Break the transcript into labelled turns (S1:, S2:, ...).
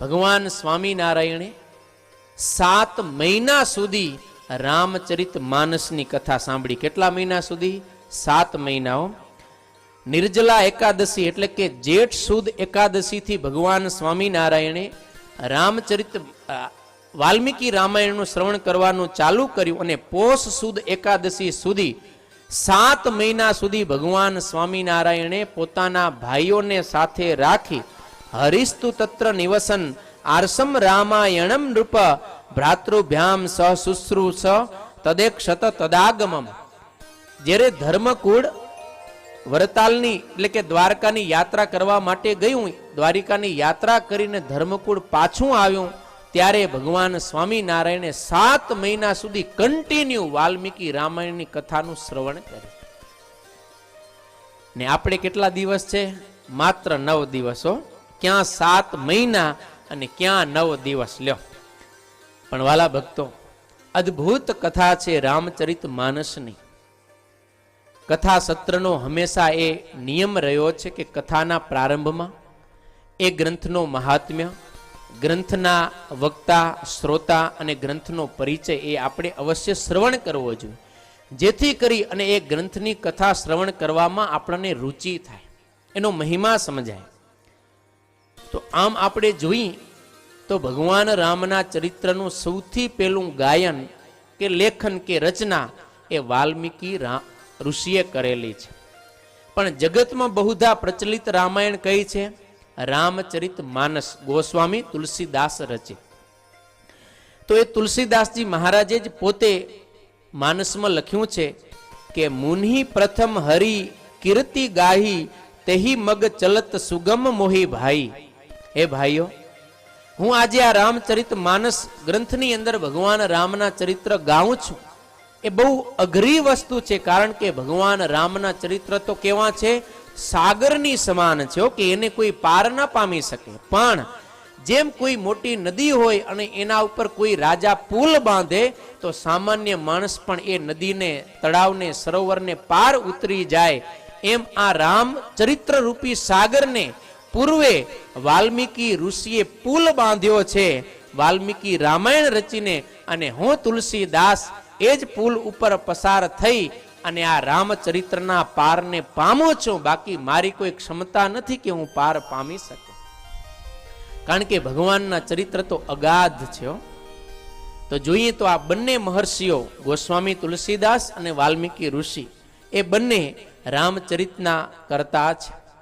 S1: ભગવાન સ્વામિનારાયણે 7 મહિના સુધી રામચરિત માનસની કથા સાંભળી. કેટલા મહિના સુધી? 7 મહિનાઓ. નિર્જલા એકાદશી એટલે કે જેઠ સુદ એકાદશી થી ભગવાન સ્વામિનારાયણે રામચરિત વાલ્મીકી રામાયણનું શ્રવણ કરવાનું ચાલુ કર્યું અને પોષ સુદ એકાદશી સુધી 7 મહિના સુધી ભગવાન સ્વામિનારાયણે પોતાના ભાઈઓને સાથે રાખી હરિસ્તુ તત્ર નિવસન આરસમ રામાયણમ નૃપ ભ્રાતૃભ્યામ સહ શુશ્રુષ તદેક્ષત તદાગમમ. જ્યારે ધર્મકુળ વરતાલની એટલે કે દ્વારકાની યાત્રા કરવા માટે ગયું, દ્વારિકાની યાત્રા કરીને ધર્મકુળ પાછું આવ્યું, ત્યારે ભગવાન સ્વામિનારાયણે 7 મહિના સુધી કન્ટિન્યુ વાલ્મીકી રામાયણની કથાનું શ્રવણ કર્યું. ને આપણે કેટલા દિવસ છે? માત્ર 9 દિવસો. ક્યાં 7 મહિના અને ક્યાં 9 દિવસ? લ્યો. પણ વાલા ભક્તો, અદ્ભુત કથા છે રામચરિત માનસની. કથા સત્રનો હંમેશા એ નિયમ રહ્યો છે કે કથાના પ્રારંભમાં એ ગ્રંથનો મહાત્મ્ય, ગ્રંથના વક્તા, શ્રોતા અને ગ્રંથનો પરિચય એ આપણે અવશ્ય શ્રવણ કરવો જોઈએ, જેથી કરી અને એ ગ્રંથની કથા શ્રવણ કરવામાં આપણને રુચિ થાય, એનો મહિમા સમજાય. તો આમ આપણે જોઈએ તો ભગવાન રામના ચરિત્રનું સૌથી પહેલું ગાયન કે લેખન કે રચના એ વાલ્મીકી ઋષિએ કરેલી છે. પણ જગતમાં બહુધા પ્રચલિત રામાયણ કઈ છે? રામચરિત માનસ ગોસ્વામી તુલસીદાસ રચિત. તો એ તુલસીદાસજી મહારાજે જ પોતે માનસમાં લખ્યું છે કે મુનિ પ્રથમ હરિ કીર્તિ ગાહી તેહી મગ ચલત સુગમ મોહી ભાઈ. હે ભાઈઓ, હું આજે આ રામચરિત માનસ ગ્રંથની અંદર ભગવાન રામના ચરિત્ર ગાઉં છું. એ બહુ અઘરી વસ્તુ છે, કારણ કે ભગવાન રામના ચરિત્ર તો કેવા છે? સાગરની સમાન છે કે એને કોઈ પાર ન પામી શકે. પણ જેમ કોઈ મોટી નદી હોય અને એના ઉપર કોઈ રાજા પુલ બાંધે તો સામાન્ય માણસ પણ એ નદીને, તળાવને, સરોવરને પાર ઉતરી જાય, એમ આ રામ ચરિત્ર રૂપી સાગરને પૂર્વે વાલ્મીકી ઋષિએ પુલ બાંધ્યો છે. વાલ્મીકી રામાયણ રચીને અને હું તુલસીદાસ એ જ પુલ ઉપર પસાર થઈ અને આ રામચરિત્રના પારને પામું છું. બાકી મારી કોઈ ક્ષમતા નથી કે હું પાર પામી શકું, કારણ કે ભગવાનના ચરિત્ર તો અગાધ છે. તો જોઈએ તો આ બંને મહર્ષિઓ ગોસ્વામી તુલસીદાસ અને વાલ્મીકી ઋષિ એ બંને રામચરિતના કરતા છે.